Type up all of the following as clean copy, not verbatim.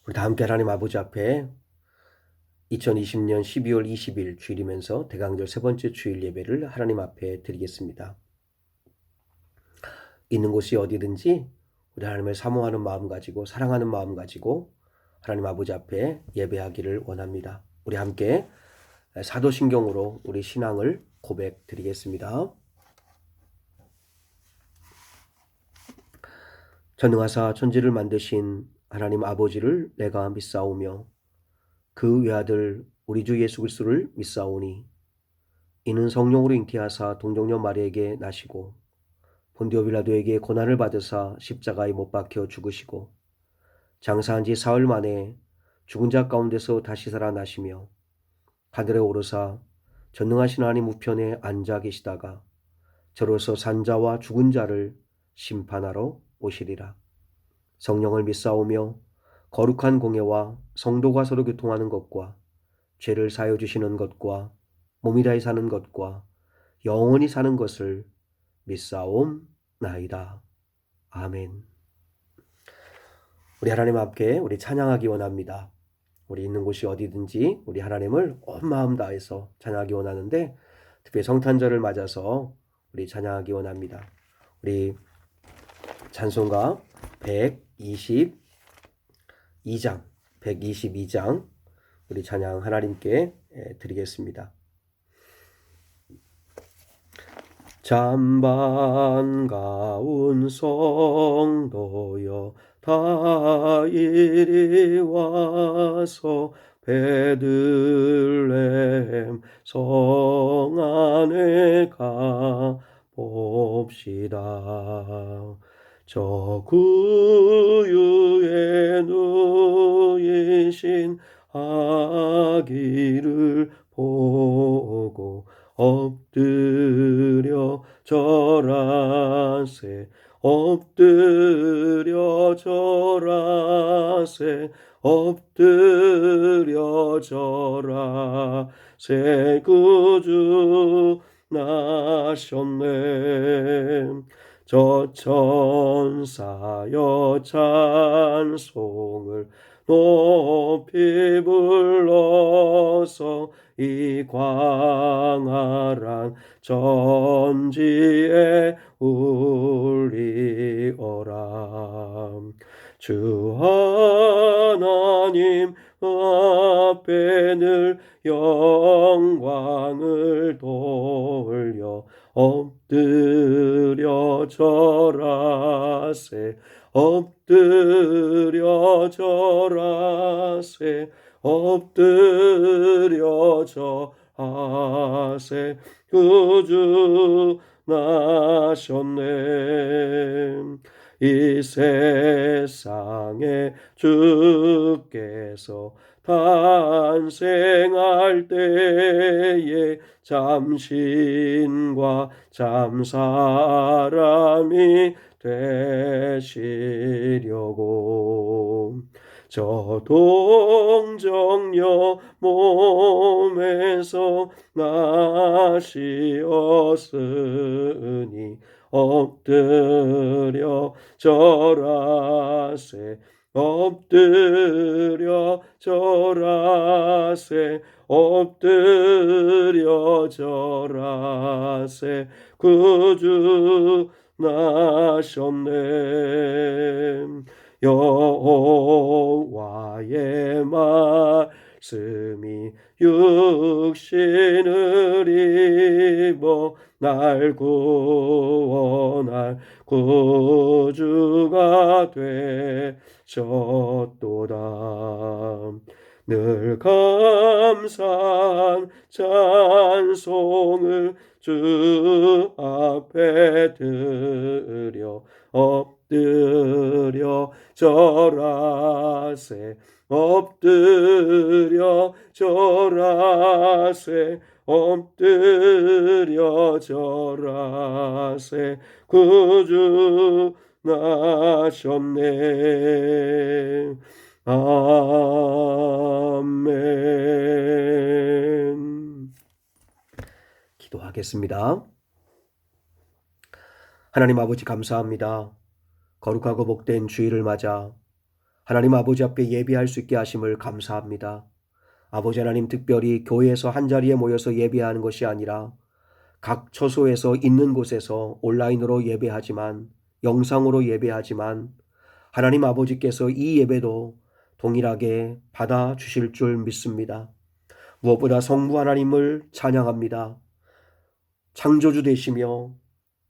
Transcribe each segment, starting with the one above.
우리 다 함께 하나님 아버지 앞에 2020년 12월 20일 주일이면서 대강절 세 번째 주일 예배를 하나님 앞에 드리겠습니다. 있는 곳이 어디든지 우리 하나님을 사모하는 마음 가지고 사랑하는 마음 가지고 하나님 아버지 앞에 예배하기를 원합니다. 우리 함께 사도신경으로 우리 신앙을 고백 드리겠습니다. 전능하사 천지를 만드신 하나님 아버지를 내가 믿사오며 그 외아들 우리 주 예수 그리스도를 믿사오니 이는 성령으로 잉태하사 동정녀 마리에게 나시고 본디오 빌라도에게 고난을 받으사 십자가에 못 박혀 죽으시고 장사한 지 사흘 만에 죽은 자 가운데서 다시 살아나시며 하늘에 오르사 전능하신 하나님 우편에 앉아 계시다가 저로서 산 자와 죽은 자를 심판하러 오시리라. 성령을 믿사오며 거룩한 공예와 성도가 서로 교통하는 것과 죄를 사하여 주시는 것과 몸이 다해 사는 것과 영원히 사는 것을 믿사옵나이다. 아멘. 우리 하나님 앞에 우리 찬양하기 원합니다. 우리 있는 곳이 어디든지 우리 하나님을 온 마음 다해서 찬양하기 원하는데 특별히 성탄절을 맞아서 우리 찬양하기 원합니다. 우리 찬송가 122장 우리 찬양 하나님께 드리겠습니다. 참 반가운 성도여 다 이리 와서 베들레헴 성 안에 가 봅시다. 저 구유에 누이신 아기를 보고 엎드려 절하세 엎드려 절하세 엎드려 절하세 구주 나셨네. 저 천사여 찬송을 높이 불러서 이 광활한 전지에 울리어라. 주 하나님 앞에 늘 영광을 돌려 엎드려 절하세 엎드려 절하세 엎드려 절하세 구주 나셨네. 이 세상에 주께서 탄생할 때에 참신과 참사람이 되시려고 저 동정녀 몸에서 나시었으니 엎드려 절하세 엎드려 절하세 엎드려 절하세 구주 나셨네. 여호와의 말씀이 육신을 입어 날 구원할 구주가 되셨도다. 늘 감사한 찬송을 주 앞에 드려 엎드려 절하세 엎드려 절하세 엎드려 절하세 구주 나셨네. 아멘. 기도하겠습니다. 하나님 아버지 감사합니다. 거룩하고 복된 주일을 맞아 하나님 아버지 앞에 예배할 수 있게 하심을 감사합니다. 아버지 하나님, 특별히 교회에서 한자리에 모여서 예배하는 것이 아니라 각 처소에서 있는 곳에서 온라인으로 예배하지만, 영상으로 예배하지만 하나님 아버지께서 이 예배도 동일하게 받아주실 줄 믿습니다. 무엇보다 성부 하나님을 찬양합니다. 창조주 되시며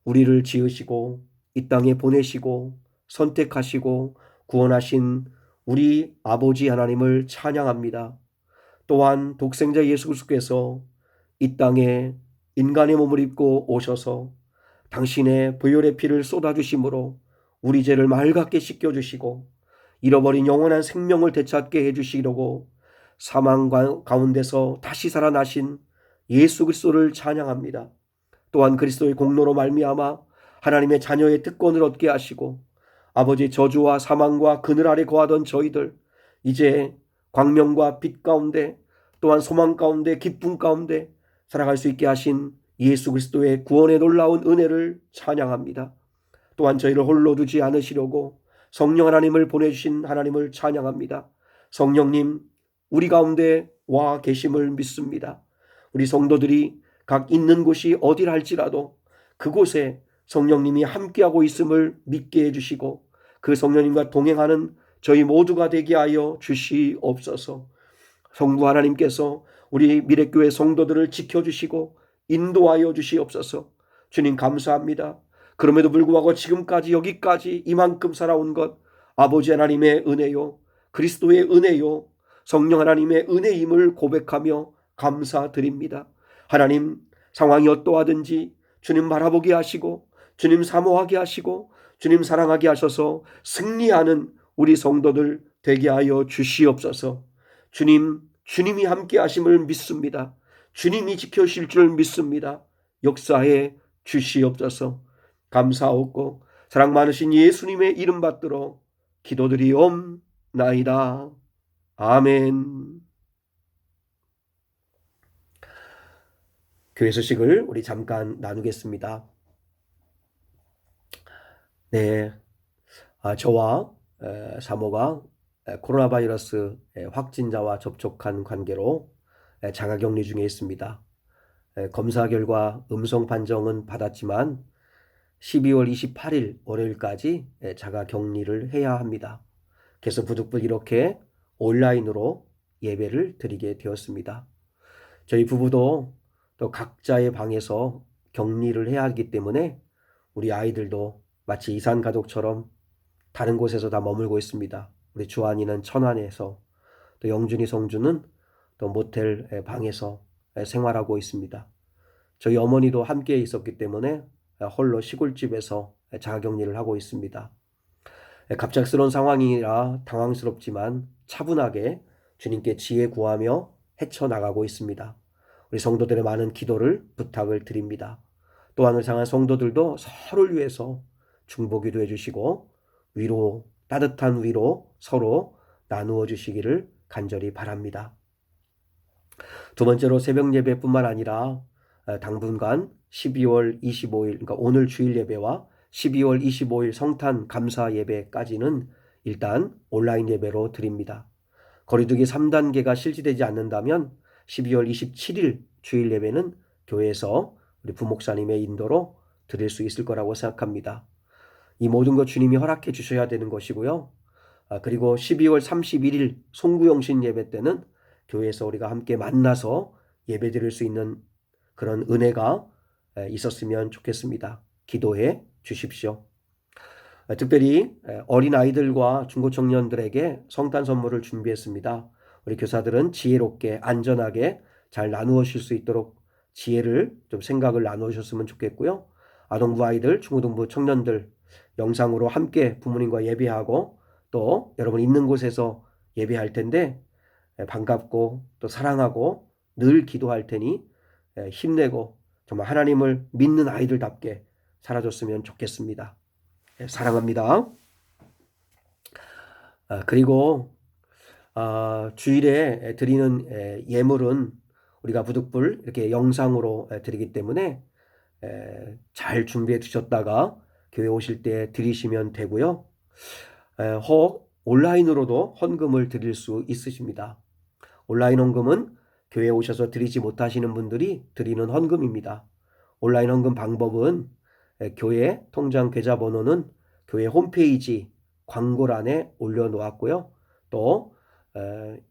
우리를 지으시고 이 땅에 보내시고 선택하시고 구원하신 우리 아버지 하나님을 찬양합니다. 또한 독생자 예수 그리스도께서 이 땅에 인간의 몸을 입고 오셔서 당신의 보혈의 피를 쏟아주심으로 우리 죄를 맑게 씻겨주시고 잃어버린 영원한 생명을 되찾게 해주시려고 사망 가운데서 다시 살아나신 예수 그리스도를 찬양합니다. 또한 그리스도의 공로로 말미암아 하나님의 자녀의 특권을 얻게 하시고 아버지의 저주와 사망과 그늘 아래 거하던 저희들 이제 광명과 빛 가운데 또한 소망 가운데 기쁨 가운데 살아갈 수 있게 하신 예수 그리스도의 구원의 놀라운 은혜를 찬양합니다. 또한 저희를 홀로 두지 않으시려고 성령 하나님을 보내주신 하나님을 찬양합니다. 성령님, 우리 가운데 와 계심을 믿습니다. 우리 성도들이 각 있는 곳이 어디라 할지라도 그곳에 성령님이 함께하고 있음을 믿게 해주시고 그 성령님과 동행하는 저희 모두가 되게 하여 주시옵소서. 성부 하나님께서 우리 미래교회 성도들을 지켜주시고 인도하여 주시옵소서. 주님 감사합니다. 그럼에도 불구하고 지금까지 여기까지 이만큼 살아온 것 아버지 하나님의 은혜요, 그리스도의 은혜요, 성령 하나님의 은혜임을 고백하며 감사드립니다. 하나님, 상황이 어떠하든지 주님 바라보게 하시고 주님 사모하게 하시고 주님 사랑하게 하셔서 승리하는 우리 성도들 되게 하여 주시옵소서. 주님이 함께 하심을 믿습니다. 주님이 지켜주실 줄 믿습니다. 역사해 주시옵소서. 감사하고 사랑 많으신 예수님의 이름 받들어 기도드리옵나이다. 아멘. 교회 소식을 우리 잠깐 나누겠습니다. 네, 저와 사모가 코로나 바이러스 확진자와 접촉한 관계로 자가격리 중에 있습니다. 검사 결과 음성 판정은 받았지만 12월 28일 월요일까지 자가격리를 해야 합니다. 그래서 부득불 이렇게 온라인으로 예배를 드리게 되었습니다. 저희 부부도 또 각자의 방에서 격리를 해야 하기 때문에 우리 아이들도 마치 이산가족처럼 다른 곳에서 다 머물고 있습니다. 우리 주한이는 천안에서, 또 영준이, 성준은 또 모텔 방에서 생활하고 있습니다. 저희 어머니도 함께 있었기 때문에 홀로 시골집에서 자가격리를 하고 있습니다. 갑작스러운 상황이라 당황스럽지만 차분하게 주님께 지혜 구하며 헤쳐나가고 있습니다. 우리 성도들의 많은 기도를 부탁을 드립니다. 또한 우리 상한 성도들도 서로를 위해서 중보기도 해주시고 따뜻한 위로 서로 나누어 주시기를 간절히 바랍니다. 두 번째로 새벽 예배뿐만 아니라 당분간 12월 25일, 그러니까 오늘 주일 예배와 12월 25일 성탄 감사 예배까지는 일단 온라인 예배로 드립니다. 거리두기 3단계가 실시되지 않는다면 12월 27일 주일 예배는 교회에서 우리 부목사님의 인도로 드릴 수 있을 거라고 생각합니다. 이 모든 것 주님이 허락해 주셔야 되는 것이고요. 그리고 12월 31일 송구영신 예배 때는 교회에서 우리가 함께 만나서 예배 드릴 수 있는 그런 은혜가 있었으면 좋겠습니다. 기도해 주십시오. 특별히 어린아이들과 중고청년들에게 성탄 선물을 준비했습니다. 우리 교사들은 지혜롭게 안전하게 잘 나누어 주실 수 있도록 지혜를 좀 생각을 나누어 주셨으면 좋겠고요. 아동부 아이들, 중고등부 청년들 영상으로 함께 부모님과 예배하고 또 여러분 있는 곳에서 예배할 텐데 반갑고 또 사랑하고 늘 기도할 테니 힘내고 정말 하나님을 믿는 아이들답게 살아줬으면 좋겠습니다. 사랑합니다. 그리고 주일에 드리는 예물은 우리가 부득불 이렇게 영상으로 드리기 때문에 잘 준비해 두셨다가 교회 오실 때 드리시면 되고요. 혹 온라인으로도 헌금을 드릴 수 있으십니다. 온라인 헌금은 교회에 오셔서 드리지 못하시는 분들이 드리는 헌금입니다. 온라인 헌금 방법은 교회 통장 계좌번호는 교회 홈페이지 광고란에 올려놓았고요. 또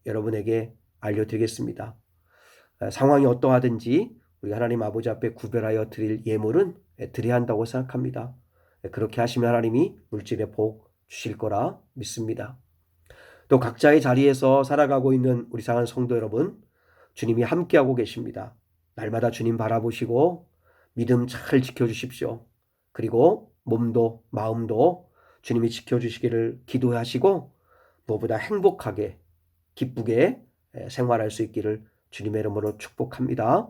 여러분에게 알려드리겠습니다. 상황이 어떠하든지 우리 하나님 아버지 앞에 구별하여 드릴 예물은 드려야 한다고 생각합니다. 그렇게 하시면 하나님이 물질의 복 주실 거라 믿습니다. 또 각자의 자리에서 살아가고 있는 우리 사랑하는 성도 여러분, 주님이 함께하고 계십니다. 날마다 주님 바라보시고 믿음 잘 지켜주십시오. 그리고 몸도 마음도 주님이 지켜주시기를 기도하시고 무엇보다 행복하게 기쁘게 생활할 수 있기를 주님의 이름으로 축복합니다.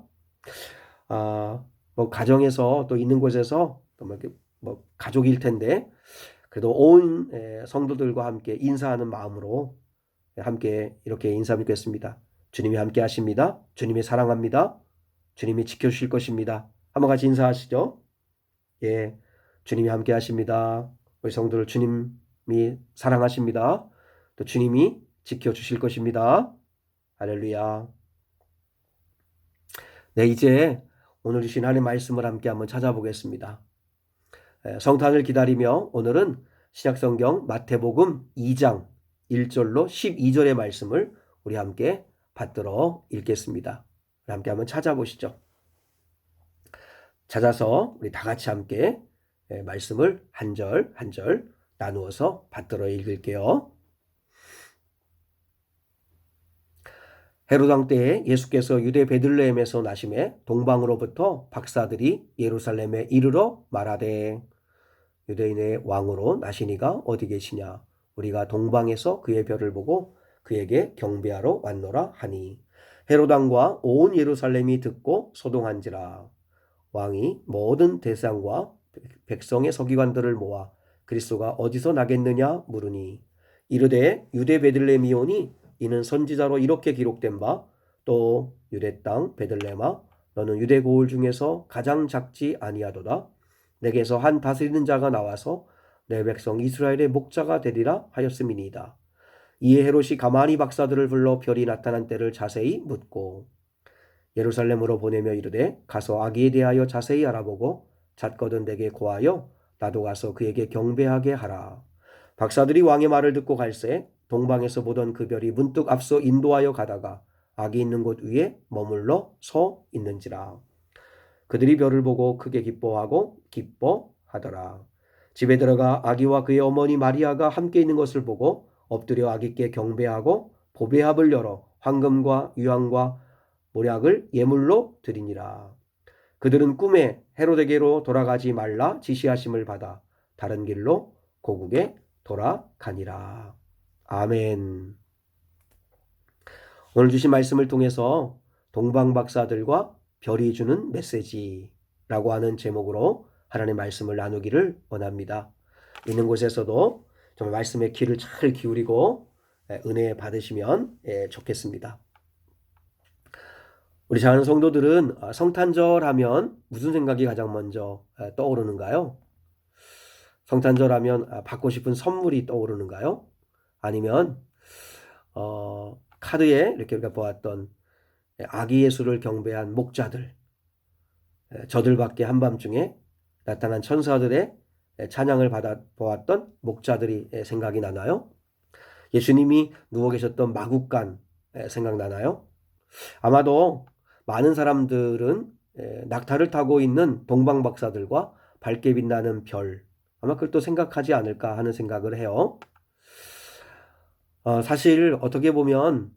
가정에서 또 있는 곳에서 또 가족일 텐데 그래도 온 성도들과 함께 인사하는 마음으로 함께 이렇게 인사드리겠습니다. 주님이 함께 하십니다. 주님이 사랑합니다. 주님이 지켜주실 것입니다. 한번 같이 인사하시죠. 예, 주님이 함께 하십니다. 우리 성도를 주님이 사랑하십니다. 또 주님이 지켜주실 것입니다. 할렐루야. 네, 이제 오늘 주신 하나님의 말씀을 함께 한번 찾아보겠습니다. 성탄을 기다리며 오늘은 신약성경 마태복음 2장 1절로 12절의 말씀을 우리 함께 받들어 읽겠습니다. 함께 한번 찾아보시죠. 찾아서 우리 다 같이 함께 말씀을 한 절 한 절 나누어서 받들어 읽을게요. 헤롯 왕 때에 예수께서 유대 베들레헴에서 나심에 동방으로부터 박사들이 예루살렘에 이르러 말하되 유대인의 왕으로 나시니가 어디 계시냐? 우리가 동방에서 그의 별을 보고 그에게 경배하러 왔노라 하니 헤롯 왕과 온 예루살렘이 듣고 소동한지라. 왕이 모든 대상과 백성의 서기관들을 모아 그리스도가 어디서 나겠느냐 물으니 이르되 유대 베들레헴이오니 이는 선지자로 이렇게 기록된 바 또 유대 땅 베들레헴아 너는 유대 고을 중에서 가장 작지 아니하도다. 내게서 한 다스리는 자가 나와서 내 백성 이스라엘의 목자가 되리라 하였음이니이다. 이에 헤롯이 가만히 박사들을 불러 별이 나타난 때를 자세히 묻고 예루살렘으로 보내며 이르되 가서 아기에 대하여 자세히 알아보고 잣거든 내게 고하여 나도 가서 그에게 경배하게 하라. 박사들이 왕의 말을 듣고 갈새 동방에서 보던 그 별이 문득 앞서 인도하여 가다가 아기 있는 곳 위에 머물러 서 있는지라. 그들이 별을 보고 크게 기뻐하고 기뻐하더라. 집에 들어가 아기와 그의 어머니 마리아가 함께 있는 것을 보고 엎드려 아기께 경배하고 보배합을 열어 황금과 유황과 모략을 예물로 드리니라. 그들은 꿈에 헤롯에게로 돌아가지 말라 지시하심을 받아 다른 길로 고국에 돌아가니라. 아멘. 오늘 주신 말씀을 통해서 동방박사들과 별이 주는 메시지라고 하는 제목으로 하나님의 말씀을 나누기를 원합니다. 있는 곳에서도 정말 말씀의 귀를 잘 기울이고 은혜 받으시면 좋겠습니다. 우리 사랑하는 성도들은 성탄절 하면 무슨 생각이 가장 먼저 떠오르는가요? 성탄절 하면 받고 싶은 선물이 떠오르는가요? 아니면 카드에 이렇게 우리가 보았던 아기 예수를 경배한 목자들, 저들 밖에 한밤중에 나타난 천사들의 찬양을 받아 보았던 목자들이 생각이 나나요? 예수님이 누워 계셨던 마국간 생각나나요? 아마도 많은 사람들은 낙타를 타고 있는 동방박사들과 밝게 빛나는 별, 아마 그걸 또 생각하지 않을까 하는 생각을 해요. 사실 어떻게 보면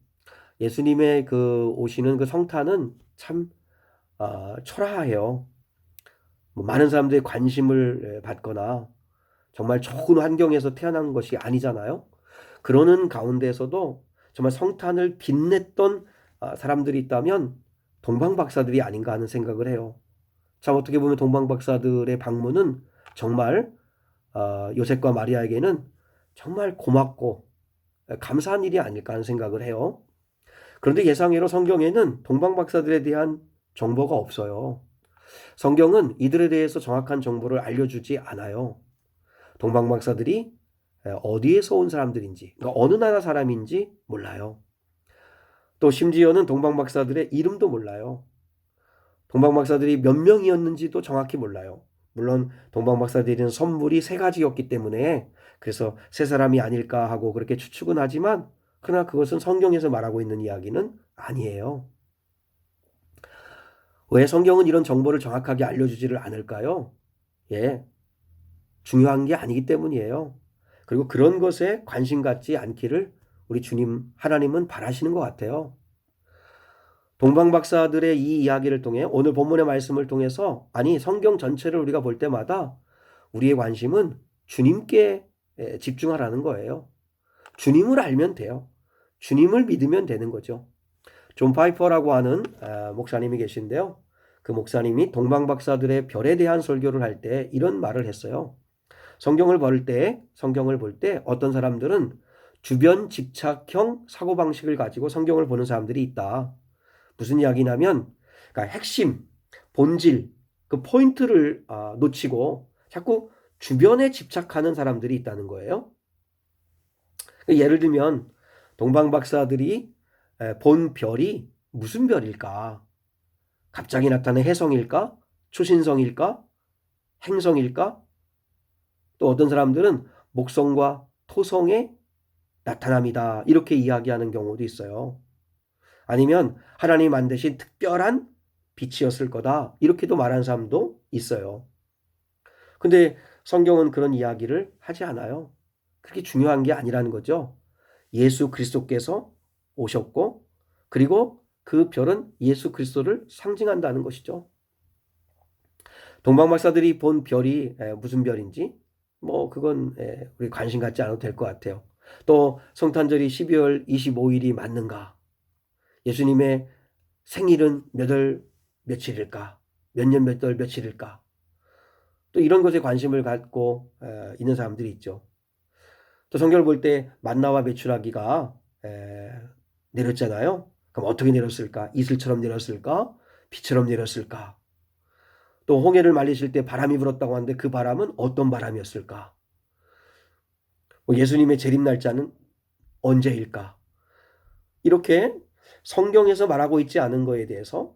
예수님의 그 오시는 그 성탄은 참 초라해요. 많은 사람들의 관심을 받거나 정말 좋은 환경에서 태어난 것이 아니잖아요. 그러는 가운데에서도 정말 성탄을 빛냈던 사람들이 있다면 동방박사들이 아닌가 하는 생각을 해요. 참 어떻게 보면 동방박사들의 방문은 정말 요셉과 마리아에게는 정말 고맙고 감사한 일이 아닐까 하는 생각을 해요. 그런데 예상외로 성경에는 동방박사들에 대한 정보가 없어요. 성경은 이들에 대해서 정확한 정보를 알려주지 않아요. 동방박사들이 어디에서 온 사람들인지, 그러니까 어느 나라 사람인지 몰라요. 또 심지어는 동방박사들의 이름도 몰라요. 동방박사들이 몇 명이었는지도 정확히 몰라요. 물론 동방박사들은 선물이 세 가지였기 때문에 그래서 세 사람이 아닐까 하고 그렇게 추측은 하지만 그러나 그것은 성경에서 말하고 있는 이야기는 아니에요. 왜 성경은 이런 정보를 정확하게 알려주지를 않을까요? 예, 중요한 게 아니기 때문이에요. 그리고 그런 것에 관심 갖지 않기를 우리 주님 하나님은 바라시는 것 같아요. 동방박사들의 이 이야기를 통해 오늘 본문의 말씀을 통해서 아니 성경 전체를 우리가 볼 때마다 우리의 관심은 주님께 집중하라는 거예요. 주님을 알면 돼요. 주님을 믿으면 되는 거죠. 존 파이퍼라고 하는 목사님이 계신데요. 그 목사님이 동방박사들의 별에 대한 설교를 할 때 이런 말을 했어요. 성경을 볼 때 어떤 사람들은 주변 집착형 사고방식을 가지고 성경을 보는 사람들이 있다. 무슨 이야기냐면 그러니까 핵심, 본질, 그 포인트를 놓치고 자꾸 주변에 집착하는 사람들이 있다는 거예요. 예를 들면 동방박사들이 본 별이 무슨 별일까? 갑자기 나타난 혜성일까? 초신성일까? 행성일까? 또 어떤 사람들은 목성과 토성의 나타남이다. 이렇게 이야기하는 경우도 있어요. 아니면 하나님이 만드신 특별한 빛이었을 거다. 이렇게도 말하는 사람도 있어요. 근데 성경은 그런 이야기를 하지 않아요. 그렇게 중요한 게 아니라는 거죠. 예수 그리스도께서 오셨고 그리고 그 별은 예수 그리스도를 상징한다는 것이죠. 동방박사들이 본 별이 무슨 별인지 뭐 그건 우리 관심 갖지 않아도 될 것 같아요. 또 성탄절이 12월 25일이 맞는가? 예수님의 생일은 몇 월 며칠일까? 몇 년 몇 월 며칠일까? 또 이런 것에 관심을 갖고 있는 사람들이 있죠. 또 성경을 볼 때 만나와 메추라기가 내렸잖아요. 그럼 어떻게 내렸을까? 이슬처럼 내렸을까? 비처럼 내렸을까? 또 홍해를 말리실 때 바람이 불었다고 하는데 그 바람은 어떤 바람이었을까? 예수님의 재림 날짜는 언제일까? 이렇게 성경에서 말하고 있지 않은 거에 대해서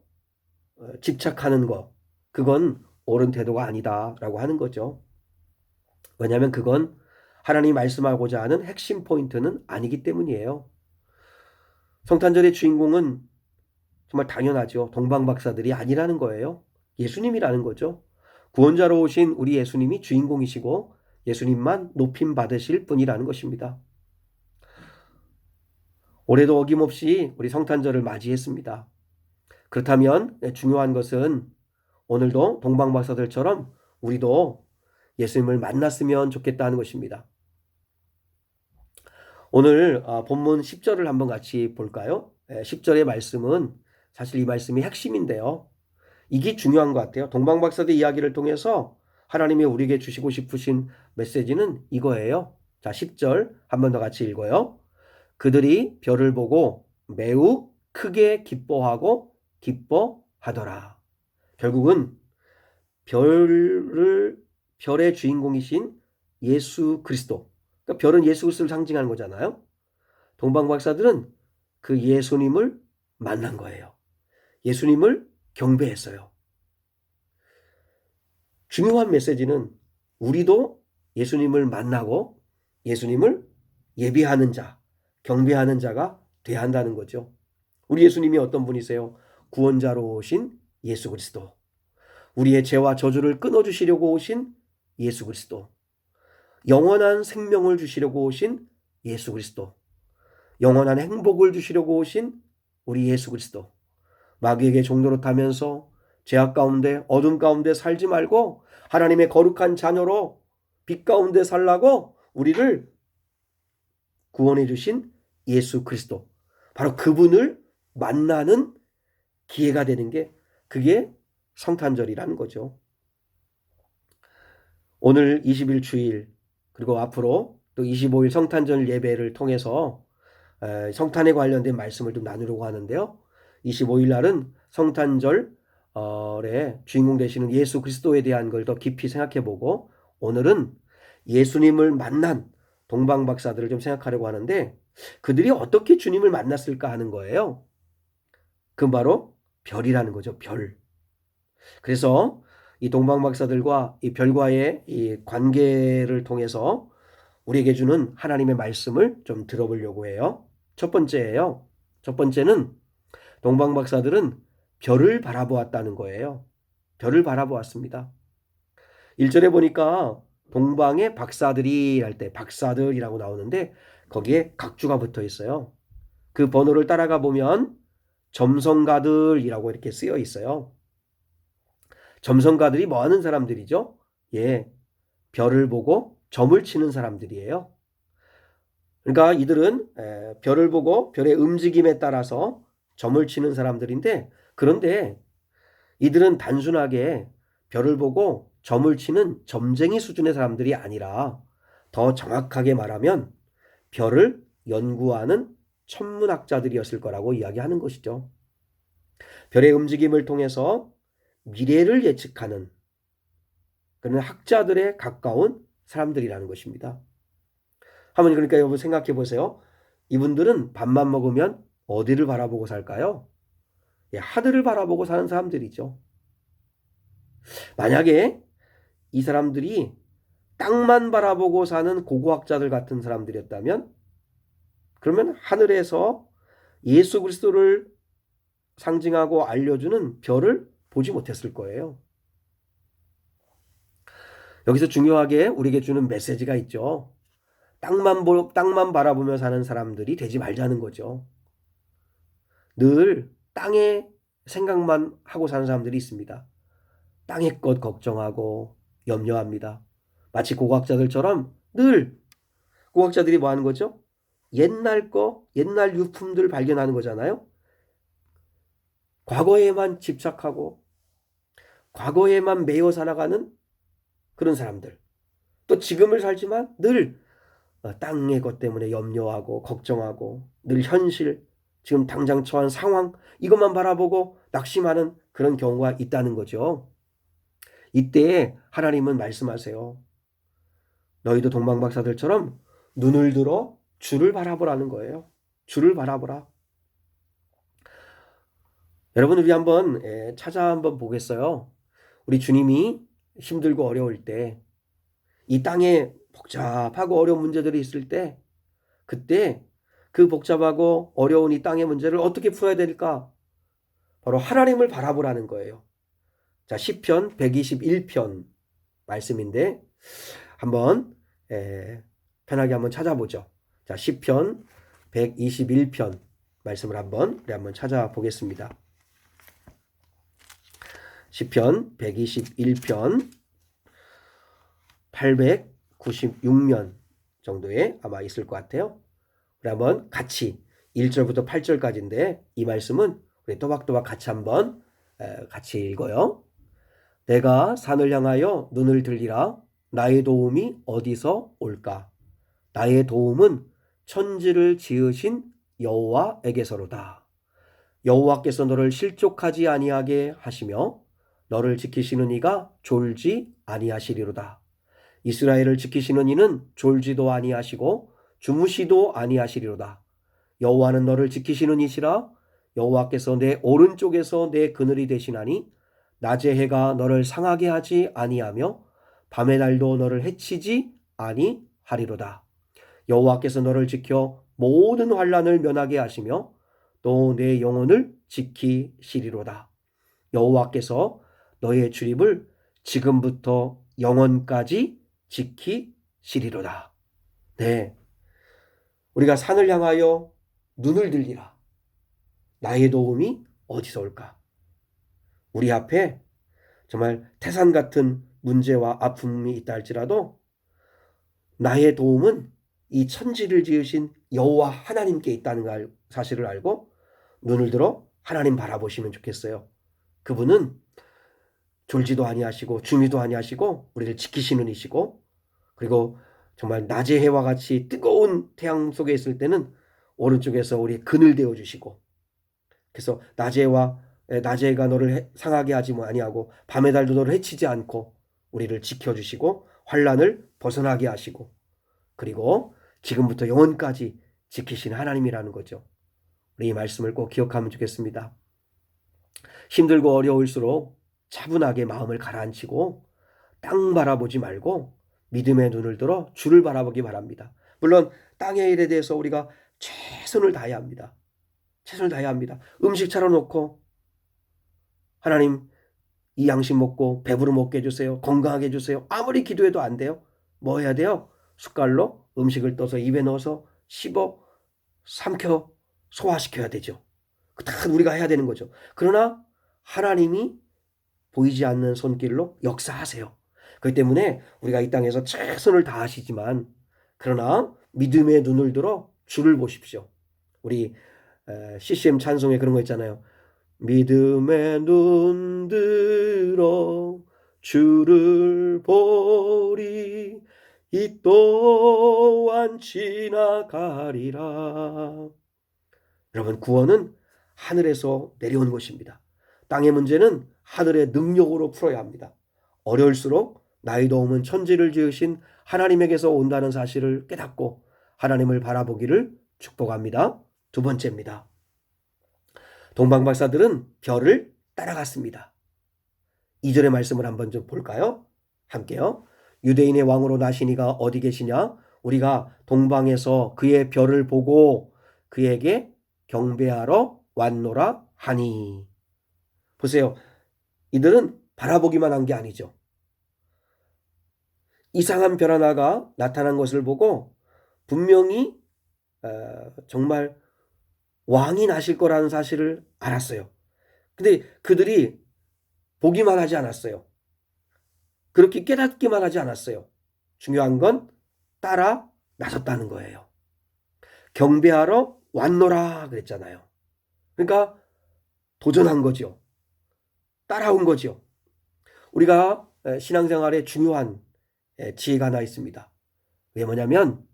집착하는 것, 그건 옳은 태도가 아니다라고 하는 거죠. 왜냐하면 그건 하나님이 말씀하고자 하는 핵심 포인트는 아니기 때문이에요. 성탄절의 주인공은 정말 당연하죠. 동방박사들이 아니라는 거예요. 예수님이라는 거죠. 구원자로 오신 우리 예수님이 주인공이시고 예수님만 높임 받으실 분이라는 것입니다. 올해도 어김없이 우리 성탄절을 맞이했습니다. 그렇다면 중요한 것은 오늘도 동방박사들처럼 우리도 예수님을 만났으면 좋겠다는 것입니다. 오늘 본문 10절을 한번 같이 볼까요? 10절의 말씀은 사실 이 말씀이 핵심인데요. 이게 중요한 것 같아요. 동방박사들 이야기를 통해서 하나님이 우리에게 주시고 싶으신 메시지는 이거예요. 자, 10절 한번 더 같이 읽어요. 그들이 별을 보고 매우 크게 기뻐하더라. 결국은 별의 주인공이신 예수 그리스도. 그러니까 별은 예수 그리스도를 상징하는 거잖아요. 동방박사들은 그 예수님을 만난 거예요. 예수님을 경배했어요. 중요한 메시지는 우리도 예수님을 만나고 예수님을 예비하는 자, 경배하는 자가 돼야 한다는 거죠. 우리 예수님이 어떤 분이세요? 구원자로 오신 예수 그리스도. 우리의 죄와 저주를 끊어주시려고 오신 예수 그리스도. 영원한 생명을 주시려고 오신 예수 그리스도. 영원한 행복을 주시려고 오신 우리 예수 그리스도. 마귀에게 종노릇하면서 죄악 가운데 어둠 가운데 살지 말고 하나님의 거룩한 자녀로 빛 가운데 살라고 우리를 구원해 주신 예수 그리스도. 바로 그분을 만나는 기회가 되는 게 그게 성탄절이라는 거죠. 오늘 20일 주일 그리고 앞으로 또 25일 성탄절 예배를 통해서 성탄에 관련된 말씀을 좀 나누려고 하는데요. 25일 날은 성탄절의 주인공 되시는 예수 그리스도에 대한 걸 더 깊이 생각해 보고 오늘은 예수님을 만난 동방 박사들을 좀 생각하려고 하는데 그들이 어떻게 주님을 만났을까 하는 거예요. 그 바로 별이라는 거죠. 별. 그래서 이 동방 박사들과 이 별과의 이 관계를 통해서 우리에게 주는 하나님의 말씀을 좀 들어보려고 해요. 첫 번째예요. 첫 번째는 동방 박사들은 별을 바라보았다는 거예요. 별을 바라보았습니다. 1절에 보니까 동방의 박사들이 할 때 박사들이라고 나오는데 거기에 각주가 붙어 있어요. 그 번호를 따라가 보면 점성가들이라고 이렇게 쓰여 있어요. 점성가들이 뭐 하는 사람들이죠? 예, 별을 보고 점을 치는 사람들이에요. 그러니까 이들은 별을 보고 별의 움직임에 따라서 점을 치는 사람들인데 그런데 이들은 단순하게 별을 보고 점을 치는 점쟁이 수준의 사람들이 아니라 더 정확하게 말하면 별을 연구하는 천문학자들이었을 거라고 이야기하는 것이죠. 별의 움직임을 통해서 미래를 예측하는 그런 학자들에 가까운 사람들이라는 것입니다. 한번 그러니까 여러분 생각해 보세요. 이분들은 밥만 먹으면 어디를 바라보고 살까요? 예, 하늘을 바라보고 사는 사람들이죠. 만약에 이 사람들이 땅만 바라보고 사는 고고학자들 같은 사람들이었다면 그러면 하늘에서 예수 그리스도를 상징하고 알려주는 별을 보지 못했을 거예요. 여기서 중요하게 우리에게 주는 메시지가 있죠. 땅만 바라보며 사는 사람들이 되지 말자는 거죠. 늘 땅의 생각만 하고 사는 사람들이 있습니다. 땅의 것 걱정하고 염려합니다. 마치 고고학자들처럼 늘 고고학자들이 뭐 하는 거죠? 옛날 유품들 발견하는 거잖아요. 과거에만 집착하고 과거에만 매여 살아가는 그런 사람들. 또 지금을 살지만 늘 땅의 것 때문에 염려하고 걱정하고 늘 현실, 지금 당장 처한 상황 이것만 바라보고 낙심하는 그런 경우가 있다는 거죠. 이때 하나님은 말씀하세요. 너희도 동방박사들처럼 눈을 들어 주를 바라보라는 거예요. 주를 바라보라. 여러분 우리 한번 찾아 한번 보겠어요. 우리 주님이 힘들고 어려울 때 이 땅에 복잡하고 어려운 문제들이 있을 때 그때 그 복잡하고 어려운 이 땅의 문제를 어떻게 풀어야 될까? 바로 하나님을 바라보라는 거예요. 자, 시편 121편 말씀인데 한번 편하게 한번 찾아보죠. 자, 시편 121편 말씀을 우리 한번 찾아보겠습니다. 시편 121편 896년 정도에 아마 있을 것 같아요. 우리 한번 같이 1절부터 8절까지인데 이 말씀은 우리 또박또박 같이 한번 같이 읽어요. 내가 산을 향하여 눈을 들리라. 나의 도움이 어디서 올까? 나의 도움은 천지를 지으신 여호와에게서로다. 여호와께서 너를 실족하지 아니하게 하시며 너를 지키시는 이가 졸지 아니하시리로다. 이스라엘을 지키시는 이는 졸지도 아니하시고 주무시도 아니하시리로다. 여호와는 너를 지키시는 이시라. 여호와께서 내 오른쪽에서 내 그늘이 되시나니 낮의 해가 너를 상하게 하지 아니하며 밤의 달도 너를 해치지 아니하리로다. 여호와께서 너를 지켜 모든 환난을 면하게 하시며 또 내 영혼을 지키시리로다. 여호와께서 너의 출입을 지금부터 영원까지 지키시리로다. 네, 우리가 산을 향하여 눈을 들리라. 나의 도움이 어디서 올까? 우리 앞에 정말 태산 같은 문제와 아픔이 있다 할지라도 나의 도움은 이 천지를 지으신 여호와 하나님께 있다는 사실을 알고 눈을 들어 하나님 바라보시면 좋겠어요. 그분은 졸지도 아니하시고 주미도 아니하시고 우리를 지키시는 이시고 그리고 정말 낮의 해와 같이 뜨거운 태양 속에 있을 때는 오른쪽에서 우리 그늘 되어 주시고 그래서 낮의 해가 너를 상하게 하지 아니하고 밤의 달도 너를 해치지 않고 우리를 지켜주시고 환난을 벗어나게 하시고 그리고 지금부터 영원까지 지키신 하나님이라는 거죠. 우리 이 말씀을 꼭 기억하면 좋겠습니다. 힘들고 어려울수록 차분하게 마음을 가라앉히고 땅 바라보지 말고 믿음의 눈을 들어 주를 바라보기 바랍니다. 물론 땅의 일에 대해서 우리가 최선을 다해야 합니다. 최선을 다해야 합니다. 음식 차려놓고 하나님 이 양식 먹고 배부르 먹게 해주세요. 건강하게 해주세요. 아무리 기도해도 안 돼요. 뭐 해야 돼요? 숟갈로 음식을 떠서 입에 넣어서 씹어 삼켜 소화시켜야 되죠. 다 우리가 해야 되는 거죠. 그러나 하나님이 보이지 않는 손길로 역사하세요. 그렇기 때문에 우리가 이 땅에서 최선을 다하시지만 그러나 믿음의 눈을 들어 주를 보십시오. 우리 CCM 찬송에 그런 거 있잖아요. 믿음의 눈 들어 주를 보리 이 또한 지나가리라. 여러분, 구원은 하늘에서 내려온 것입니다. 땅의 문제는 하늘의 능력으로 풀어야 합니다. 어려울수록 나이 더우면 천지를 지으신 하나님에게서 온다는 사실을 깨닫고 하나님을 바라보기를 축복합니다. 두 번째입니다. 동방박사들은 별을 따라갔습니다. 2절의 말씀을 한번 좀 볼까요? 함께요. 유대인의 왕으로 나시니가 어디 계시냐? 우리가 동방에서 그의 별을 보고 그에게 경배하러 왔노라 하니. 보세요. 이들은 바라보기만 한 게 아니죠. 이상한 별 하나가 나타난 것을 보고 분명히 정말 왕이 나실 거라는 사실을 알았어요. 근데 그들이 보기만 하지 않았어요. 그렇게 깨닫기만 하지 않았어요. 중요한 건 따라 나섰다는 거예요. 경배하러 왔노라 그랬잖아요. 그러니까 도전한 거죠. 따라온 거죠. 우리가 신앙생활에 중요한 지혜가 하나 있습니다. 그게 뭐냐면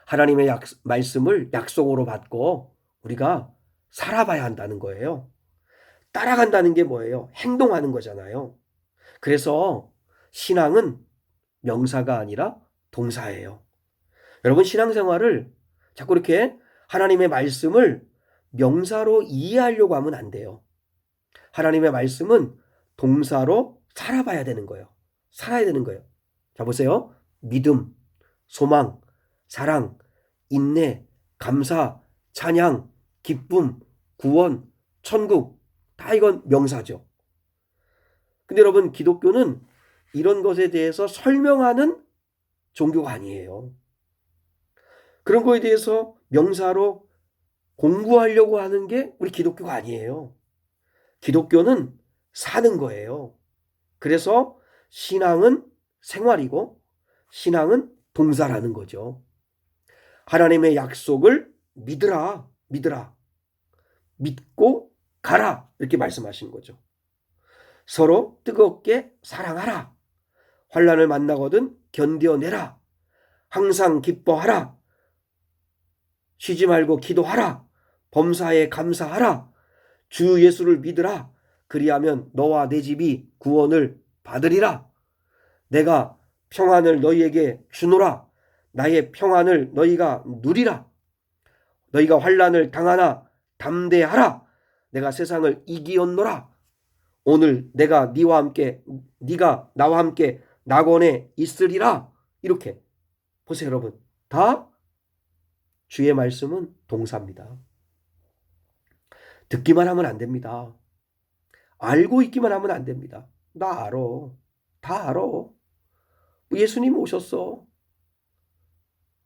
하나님의 말씀을 약속으로 받고 우리가 살아봐야 한다는 거예요. 따라간다는 게 뭐예요? 행동하는 거잖아요. 그래서 신앙은 명사가 아니라 동사예요. 여러분, 신앙생활을 자꾸 이렇게 하나님의 말씀을 명사로 이해하려고 하면 안 돼요. 하나님의 말씀은 동사로 살아봐야 되는 거예요. 살아야 되는 거예요. 자, 보세요. 믿음, 소망, 사랑, 인내, 감사, 찬양, 기쁨, 구원, 천국, 다 이건 명사죠. 근데 여러분, 기독교는 이런 것에 대해서 설명하는 종교가 아니에요. 그런 거에 대해서 명사로 공부하려고 하는 게 우리 기독교가 아니에요. 기독교는 사는 거예요. 그래서 신앙은 생활이고 신앙은 동사라는 거죠. 하나님의 약속을 믿으라, 믿으라. 믿고 가라. 이렇게 말씀하신 거죠. 서로 뜨겁게 사랑하라. 환난을 만나거든 견뎌내라. 항상 기뻐하라. 쉬지 말고 기도하라. 범사에 감사하라. 주 예수를 믿으라. 그리하면 너와 내 집이 구원을 받으리라. 내가 평안을 너희에게 주노라. 나의 평안을 너희가 누리라. 너희가 환난을 당하나 담대하라. 내가 세상을 이기었노라. 오늘 내가 네와 함께 네가 나와 함께 낙원에 있으리라. 이렇게 보세요, 여러분. 다 주의 말씀은 동사입니다. 듣기만 하면 안 됩니다. 알고 있기만 하면 안 됩니다. 나 알아. 다 알아. 예수님 오셨어.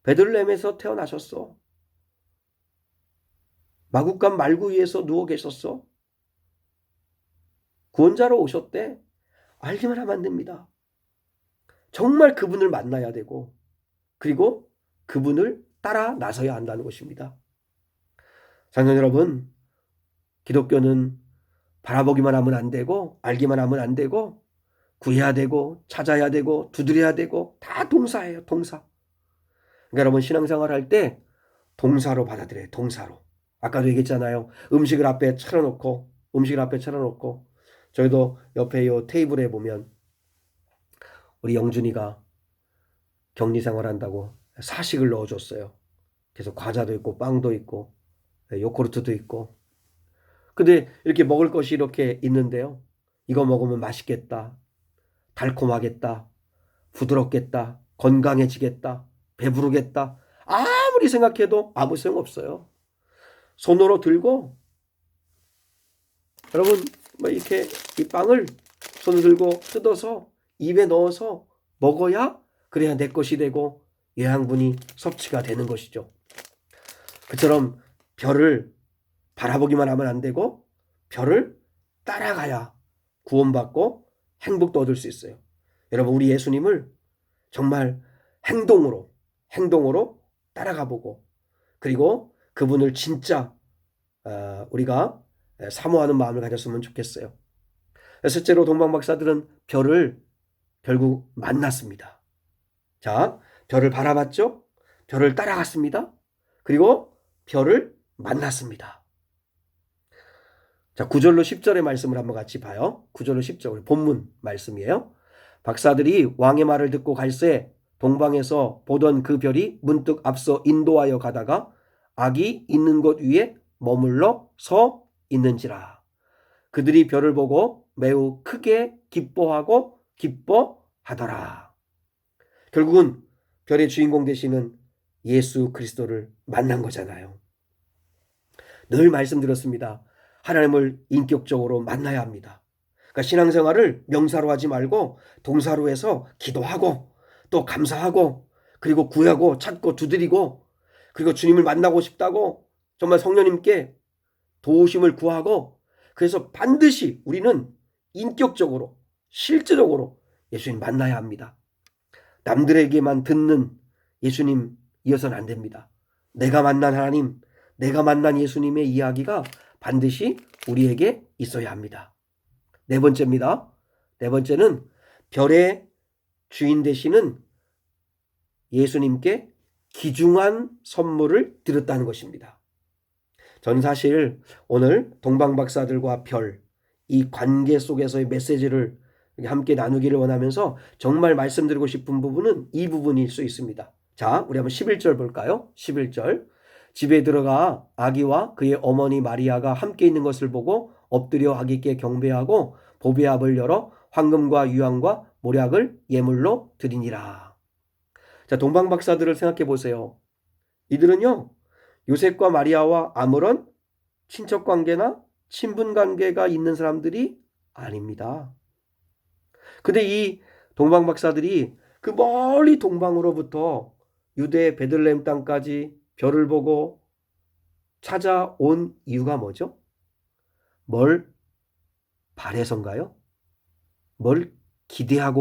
베들레헴에서 태어나셨어. 마국간 말구 위에서 누워 계셨어. 구원자로 오셨대. 알기만 하면 안 됩니다. 정말 그분을 만나야 되고 그리고 그분을 따라 나서야 한다는 것입니다. 사랑하는 여러분, 기독교는 바라보기만 하면 안 되고 알기만 하면 안 되고 구해야 되고 찾아야 되고 두드려야 되고 다 동사예요. 동사. 그러니까 여러분, 신앙생활 할 때 동사로 받아들여요. 동사로. 아까도 얘기했잖아요. 음식을 앞에 차려놓고 저희도 옆에 이 테이블에 보면 우리 영준이가 격리생활 한다고 사식을 넣어줬어요. 그래서 과자도 있고 빵도 있고 요구르트도 있고. 근데 이렇게 먹을 것이 이렇게 있는데요. 이거 먹으면 맛있겠다. 달콤하겠다. 부드럽겠다. 건강해지겠다. 배부르겠다. 아무리 생각해도 아무 소용없어요. 손으로 들고 여러분 뭐 이렇게 이 빵을 손을 들고 뜯어서 입에 넣어서 먹어야 그래야 내 것이 되고 영양분이 섭취가 되는 것이죠. 그처럼 별을 바라보기만 하면 안 되고 별을 따라가야 구원받고 행복도 얻을 수 있어요. 여러분 우리 예수님을 정말 행동으로 따라가 보고 그리고 그분을 진짜 우리가 사모하는 마음을 가졌으면 좋겠어요. 셋째로 동방박사들은 별을 결국 만났습니다. 자, 별을 바라봤죠? 별을 따라갔습니다. 그리고 별을 만났습니다. 자, 9절로 10절의 말씀을 한번 같이 봐요. 9절로 10절 우리 본문 말씀이에요. 박사들이 왕의 말을 듣고 갈새 동방에서 보던 그 별이 문득 앞서 인도하여 가다가 악이 있는 곳 위에 머물러 서 있는지라. 그들이 별을 보고 매우 크게 기뻐하고 기뻐하더라. 결국은 별의 주인공 되시는 예수 그리스도를 만난 거잖아요. 늘 말씀드렸습니다. 하나님을 인격적으로 만나야 합니다. 그러니까 신앙생활을 명사로 하지 말고 동사로 해서 기도하고 또 감사하고 그리고 구하고 찾고 두드리고 그리고 주님을 만나고 싶다고 정말 성령님께 도우심을 구하고 그래서 반드시 우리는 인격적으로 실제적으로 예수님 만나야 합니다. 남들에게만 듣는 예수님이어서는 안 됩니다. 내가 만난 하나님, 내가 만난 예수님의 이야기가 반드시 우리에게 있어야 합니다. 네 번째입니다. 네 번째는 별의 주인 되시는 예수님께 귀중한 선물을 드렸다는 것입니다. 저는 사실 오늘 동방박사들과 별, 이 관계 속에서의 메시지를 함께 나누기를 원하면서 정말 말씀드리고 싶은 부분은 이 부분일 수 있습니다. 자, 우리 한번 11절 볼까요? 11절. 집에 들어가 아기와 그의 어머니 마리아가 함께 있는 것을 보고 엎드려 아기께 경배하고 보배압을 열어 황금과 유황과 모략을 예물로 드리니라. 자, 동방박사들을 생각해 보세요. 이들은요, 요셉과 마리아와 아무런 친척 관계나 친분 관계가 있는 사람들이 아닙니다. 근데 이 동방박사들이 그 멀리 동방으로부터 유대 베들레헴 땅까지 별을 보고 찾아온 이유가 뭐죠? 뭘 바래서인가요? 뭘 기대하고